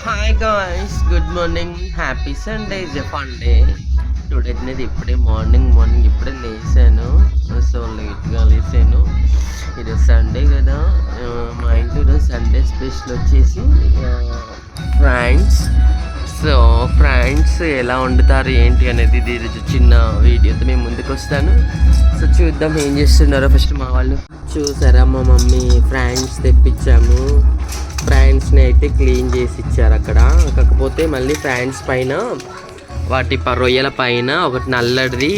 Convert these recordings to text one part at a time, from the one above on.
Hi guys, good morning. Happy Sunday. Is a fun day. Today అనేది ఇప్పుడే morning ఇప్పుడే లేసాను. So లేట్గా లేసాను. ఈరోజు సండే కదా. మా ఇంట్లో ఈరోజు సండే స్పెషల్ వచ్చేసి ఫ్రాన్స్. సో ఫ్రాన్స్ ఎలా వండుతారు ఏంటి అనేది ఈరోజు చిన్న వీడియోతో మేము ముందుకు వస్తాను. సో చూద్దాం ఏం చేస్తున్నారో. ఫస్ట్ మా వాళ్ళు చూసారా, మా మమ్మీ ఫ్రాన్స్ తెప్పించాము. ఫ్రాన్స్ని అయితే క్లీన్ చేసి ఇచ్చారు అక్కడ. కాకపోతే మళ్ళీ ఫ్రాన్స్ పైన వాటి రొయ్యల పైన ఒకటి నల్లడిది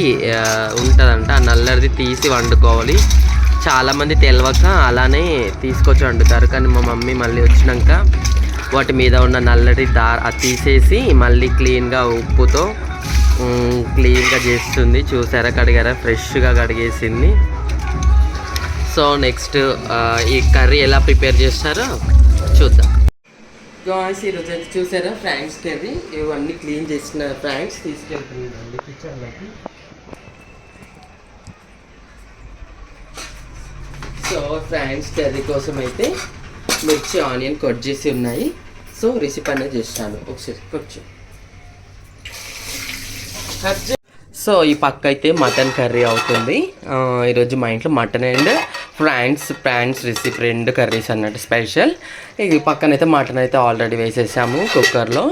ఉంటుందంట. ఆ నల్లడిది తీసి వండుకోవాలి. చాలామంది తెలియక అలానే తీసుకొచ్చి వండుతారు. కానీ మా మమ్మీ మళ్ళీ వచ్చినాక వాటి మీద ఉన్న నల్లడి అది తీసేసి మళ్ళీ క్లీన్గా ఉప్పుతో క్లీన్గా చేస్తుంది. చూసారా, కడిగారా, ఫ్రెష్గా కడిగేసింది. సో నెక్స్ట్ ఈ కర్రీ ఎలా ప్రిపేర్ చేస్తారో చూద్దాం. గాయ్స్, ఈరోజు అయితే చూసారా ఫ్రాన్స్ కర్రీ. ఇవన్నీ క్లీన్ చేసిన ఫ్రాన్స్ తీసుకెళ్తున్నాండి కిచెన్లోకి. సో ఫ్రాన్స్ కర్రీ కోసం అయితే మిర్చి ఆనియన్ కట్ చేసి ఉన్నాయి. సో రెసిపీ అనేది చేస్తాను. ఒకసారి కొంచెం సో ఈ పక్క అయితే మటన్ కర్రీ అవుతుంది. ఈరోజు మా ఇంట్లో మటన్ అండ్ ఫ్రాన్స్ రెసిపీ రెండు కర్రీస్ అన్నట్టు స్పెషల్. ఈ పక్కనైతే మటన్ అయితే ఆల్రెడీ వేసేసాము కుక్కర్లో.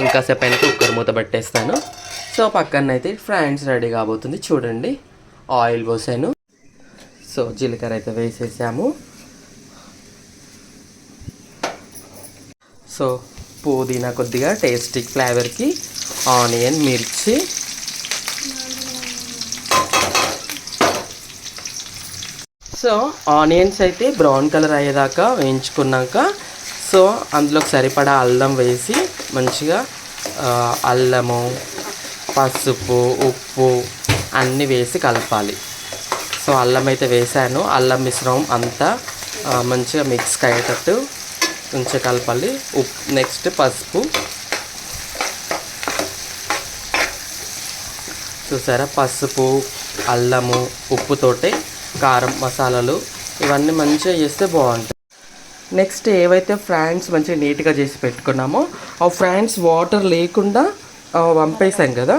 ఇంకా సేపు అయినా కుక్కర్ మూత పెట్టేస్తాను. సో పక్కనైతే ఫ్రాన్స్ రెడీ కాబోతుంది. చూడండి, ఆయిల్ పోసాను. సో జీలకర్ర అయితే వేసేసాము. సో పుదీనా కొద్దిగా టేస్టీ ఫ్లేవర్కి, ఆనియన్, మిర్చి, సో ఆనియన్స్ అయితే బ్రౌన్ కలర్ అయ్యేదాకా వేయించుకున్నాక సో అందులోకి సరిపడా అల్లం వేసి మంచిగా అల్లము, పసుపు, ఉప్పు అన్నీ వేసి కలపాలి. సో అల్లం అయితే వేసాను. అల్లం మిశ్రమం అంతా మంచిగా మిక్స్ అయ్యేటట్టు కొంచెం కలపాలి. నెక్స్ట్ పసుపు. చూసారా, పసుపు, అల్లము, ఉప్పుతోటే కారం, మసాలాలు ఇవన్నీ మంచిగా చేస్తే బాగుంటాయి. నెక్స్ట్ ఏవైతే ఫ్రాన్స్ మంచిగా నీట్గా చేసి పెట్టుకున్నామో ఆ ఫ్రాన్స్ వాటర్ లేకుండా వంపేసాం కదా.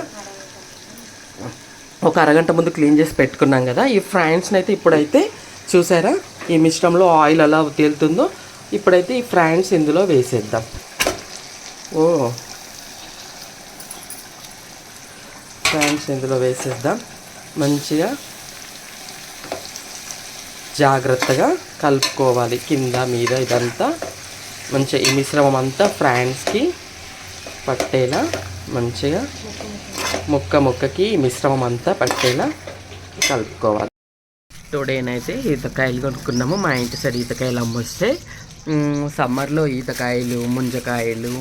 ఒక అరగంట ముందు క్లీన్ చేసి పెట్టుకున్నాం కదా. ఈ ఫ్రాన్స్ని అయితే ఇప్పుడైతే చూసారా, ఈ మిశ్రమంలో ఆయిల్ ఎలా తేలుతుందో ఇప్పుడైతే ఈ ఫ్రాన్స్ ఇందులో వేసేద్దాం. ఫ్రాన్స్ ఇందులో వేసేద్దాం. మంచిగా జాగ్రత్తగా కలుపుకోవాలి. కింద మీద ఇదంతా మంచిగా ఈ మిశ్రమం అంతా ఫ్రాన్స్కి పట్టేలా మంచిగా ముక్కకి ఈ మిశ్రమం అంతా పట్టేలా కలుపుకోవాలి. టుడేనైతే ఈతకాయలు కొనుక్కున్నాము. మా ఇంటి సైడ్ ఈతకాయలు అమ్మొస్తే సమ్మర్లో ఈతకాయలు, ముంజకాయలు,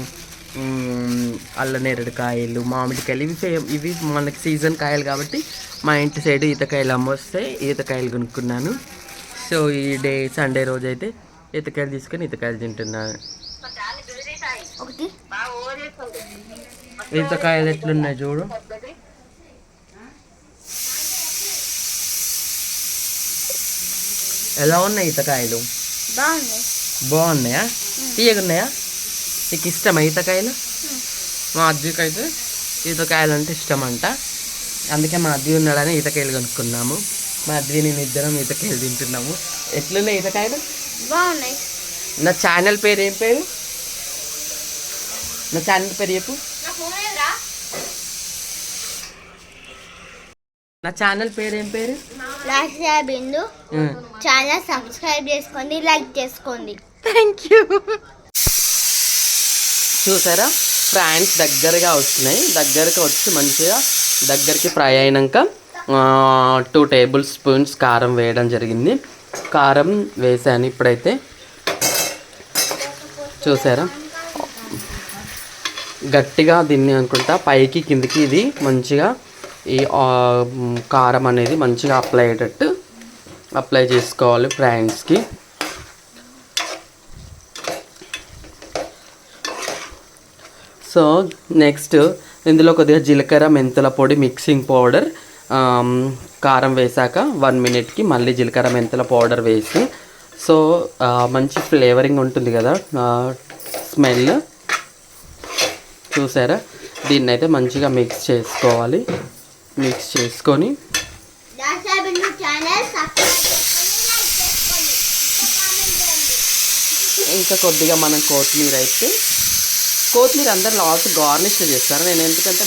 అల్లనేరేడుకాయలు, మామిడికాయలు ఇవి మనకి సీజన్ కాయలు కాబట్టి మా ఇంటి సైడ్ ఈతకాయలు అమ్మొస్తే ఈతకాయలు కొనుక్కున్నాను. సో ఈ సండే రోజు అయితే ఈతకాయలు తీసుకొని ఈతకాయలు తింటున్నాను. ఈతకాయలు ఎట్లున్నాయి చూడు. ఎలా ఉన్నాయి ఈతకాయలు? బాగున్నాయా? తీయగున్నాయా? నీకు ఇష్టమా ఈతకాయలు? మా అద్దెకి అయితే ఈతకాయలు అంటే ఇష్టం అంట. అందుకే మా అద్దె ఉన్నాడని ఈతకాయలు కొనుక్కున్నాము. మా అద్దె నేను ఇద్దరం ఈతకాయలు తింటున్నాము. ఎట్లున్నాయి ఈతకాయలు? బాగున్నాయి. నా ఛానల్ పేరు ఏం పేరు? నా ఛానల్ పేరు చెప్పు. నా ఛానల్ పేరు ఏం పేరు? బిందు. ఛానల్ సబ్స్క్రైబ్ చేసుకోండి, లైక్ చేసుకోండి. Thank you. చూసారా, ఫ్రాన్స్ దగ్గరగా వస్తున్నాయి. దగ్గరగా వచ్చి మంచిగా దగ్గరికి ఫ్రై అయినాక 2 టేబుల్ స్పూన్స్ కారం వేయడం జరిగింది. కారం వేసాను. ఇప్పుడైతే చూసారా, గట్టిగా దీన్ని అనుకుంటా పైకి కిందికి ఇది మంచిగా ఈ కారం అనేది మంచిగా అప్లై చేసుకోవాలి ఫ్రాన్స్కి. సో నెక్స్ట్ ఇందులో కొద్దిగా జీలకర్ర, మెంతుల పొడి, మిక్సింగ్ పౌడర్, కారం వేసాక 1 మినిట్కి మళ్ళీ జీలకర్ర, మెంతుల పౌడర్ వేసి సో మంచి ఫ్లేవరింగ్ ఉంటుంది కదా, స్మెల్. చూసారా, దీన్ని అయితే మంచిగా మిక్స్ చేసుకోవాలి. మిక్స్ చేసుకొని దాక్షా బిందు ఛానల్ సబ్స్క్రైబ్ చేసుకొని లైక్ చేసుకోండి, కామెంట్ చేయండి. ఇంకా కొద్దిగా మనం కొత్తిమీర అందరు లాస్ట్ గార్నిష్ చేస్తారు. నేను ఎందుకంటే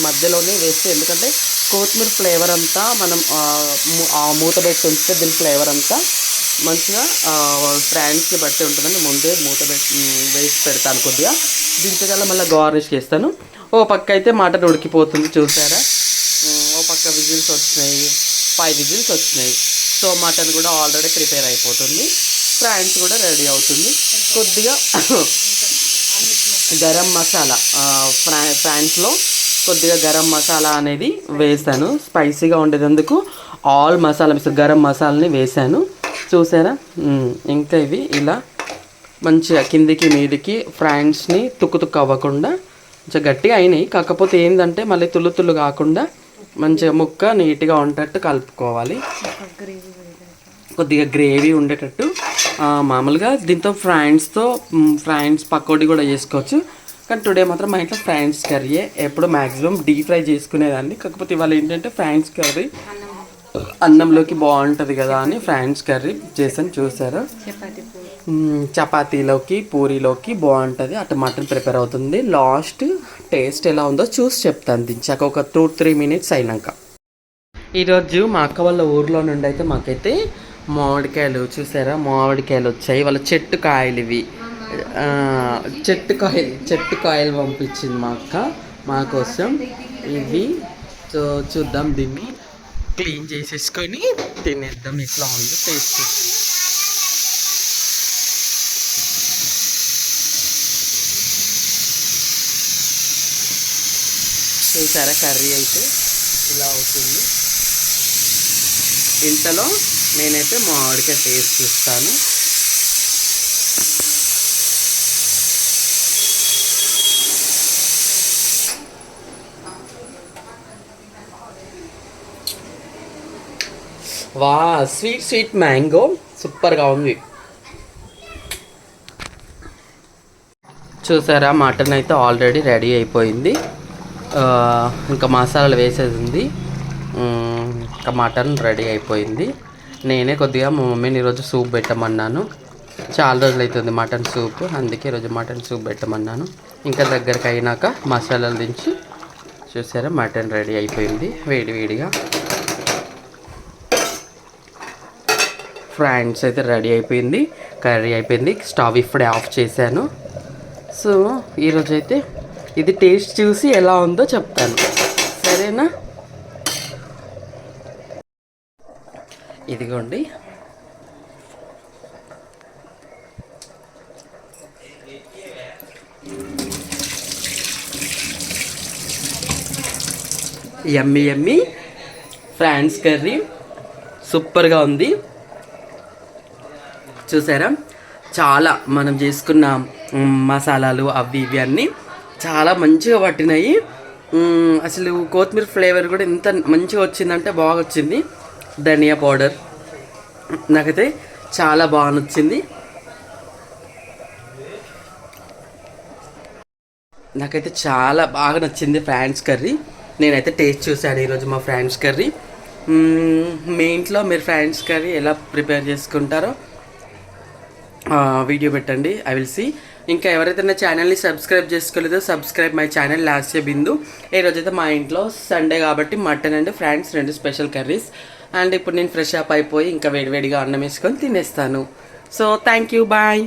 మధ్యలోనే వేస్తే, ఎందుకంటే కొత్తిమీర ఫ్లేవర్ అంతా మనం మూత పెట్టి ఉంచితే దీని ఫ్లేవర్ అంతా మంచిగా ఫ్రాన్స్కి బట్టి ఉంటుందని ముందే వేసి పెడతాను. కొద్దిగా దించగల మళ్ళీ గార్నిష్ చేస్తాను. ఓ పక్క అయితే మటన్ ఉడికిపోతుంది. చూసారా, ఓ పక్క విజిల్స్ వచ్చినాయి, 5 విజిల్స్ వచ్చినాయి. సో మటన్ కూడా ఆల్రెడీ ప్రిపేర్ అయిపోతుంది, ఫ్రాన్స్ కూడా రెడీ అవుతుంది. కొద్దిగా గరం మసాలా, ఫ్రాన్స్లో కొద్దిగా గరం మసాలా అనేది వేసాను, స్పైసీగా ఉండేందుకు ఆల్ మసాలా గరం మసాలాని వేసాను. చూసారా, ఇంకా ఇవి ఇలా మంచిగా కిందికి మీదికి ఫ్రాన్స్ని తుక్కు అవ్వకుండా కొంచెం గట్టిగా అయినాయి. కాకపోతే ఏంటంటే మళ్ళీ తుల్లు కాకుండా మంచిగా ముక్క నీట్గా ఉండేటట్టు కలుపుకోవాలి. కొద్దిగా గ్రేవీ ఉండేటట్టు. మామూలుగా దీంతో ఫ్రాన్స్ పకోడీ కూడా చేసుకోవచ్చు. కానీ టుడే మాత్రం మా ఇంట్లో ఫ్రాన్స్ కర్రీయే. ఎప్పుడు మ్యాక్సిమం డీప్ ఫ్రై చేసుకునేదాన్ని. కాకపోతే ఇవాళ ఏంటంటే ఫ్రాన్స్ కర్రీ అన్నంలోకి బాగుంటుంది కదా అని ఫ్రాన్స్ కర్రీ చేసాను. చూసారా, చపాతీలోకి పూరీలోకి బాగుంటుంది. అటు మటన్ ప్రిపేర్ అవుతుంది. లాస్ట్ టేస్ట్ ఎలా ఉందో చూసి చెప్తాను దించాక, ఒక 2-3 మినిట్స్ అయినాక. ఈరోజు మా అక్క వాళ్ళ ఊర్లో నుండి అయితే మాకైతే మామిడికాయలు, చూసారా మామిడికాయలు వచ్చాయి. వాళ్ళ చెట్టు కాయలు ఇవి. చెట్టు కాయలు పంపించింది మా అక్క మా కోసం. ఇవి సో చూద్దాం, దీన్ని క్లీన్ చేసేసుకొని తినేద్దాం. ఎట్లా ఉందో టేస్ట్. చూసారా, కర్రీ అయితే ఇలా అవుతుంది. ఇంతలో నేనైతే మామిడికాయ టేస్ట్ చూస్తాను. వా, స్వీట్ మ్యాంగో సూపర్గా ఉంది. చూసారా, మటన్ అయితే ఆల్రెడీ రెడీ అయిపోయింది. ఇంకా మసాలాలు వేసేది ఉంది. ఇంకా మటన్ రెడీ అయిపోయింది. నేనే కొద్దిగా మా మమ్మీని ఈరోజు సూప్ పెట్టమన్నాను. చాలా రోజులు అవుతుంది మటన్ సూప్, అందుకే ఈరోజు మటన్ సూప్ పెట్టమన్నాను. ఇంకా దగ్గరికి అయినాక మసాలాలు దించి. చూసారా, మటన్ రెడీ అయిపోయింది వేడివేడిగా. ఫ్రాన్స్ అయితే రెడీ అయిపోయింది, కర్రీ అయిపోయింది. స్టవ్ ఇప్పుడే ఆఫ్ చేశాను. సో ఈరోజు అయితే ఇది టేస్ట్ చూసి ఎలా ఉందో చెప్తాను, సరేనా? ఇదిగోండి, యమ్మీ ఫ్రాన్స్ కర్రీ సూపర్గా ఉంది. చూసారా, చాలా మనం చేసుకున్న మసాలాలు అవి ఇవి అన్నీ చాలా మంచిగా పట్టినాయి. అసలు కొత్తిమీర ఫ్లేవర్ కూడా ఎంత మంచిగా వచ్చిందంటే బాగా వచ్చింది. ధనియా పౌడర్ నాకైతే చాలా బాగా నచ్చింది. నాకైతే చాలా బాగా నచ్చింది ఫ్రాన్స్ కర్రీ. నేనైతే టేస్ట్ చూశాను ఈరోజు మా ఫ్రాన్స్ కర్రీ. మీ ఇంట్లో మీరు ఫ్రాన్స్ కర్రీ ఎలా ప్రిపేర్ చేసుకుంటారో వీడియో పెట్టండి, ఐ విల్ సీ. ఇంకా ఎవరైతే నా ఛానల్ని సబ్స్క్రైబ్ చేసుకోలేదో subscribe my channel Lasya Bindu. ఈరోజైతే మా ఇంట్లో సండే కాబట్టి mutton and prawns 2 special curries. And ఇప్పుడు నేను ఫ్రెష్ అప్ అయిపోయి ఇంకా వేడివేడిగా అన్నం వేసుకొని తినేస్తాను. So thank you, bye.